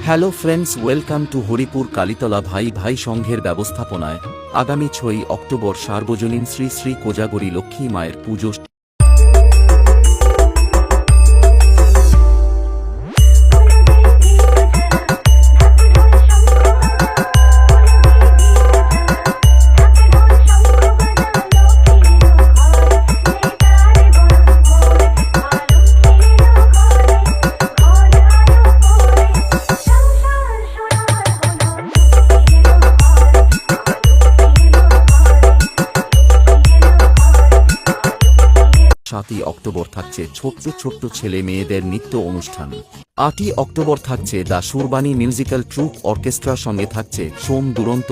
Hello friends, welcome to Haripur Kalitala ভাই ভাই সংঘের ব্যবস্থাপনায় আগামী 6ই অক্টোবর সার্বজনীন শ্রী শ্রী কোজাগরী লক্ষ্মী মায়ের পুজো। সাতই অক্টোবর থাকছে ছোট্ট ছোট্ট ছেলে মেয়েদের নৃত্য অনুষ্ঠান। 8ই অক্টোবর থাকছে দ্য সুরবানী মিউজিক্যাল ট্রুপ অর্কেস্ট্রার সঙ্গে থাকছে সোম দুরন্ত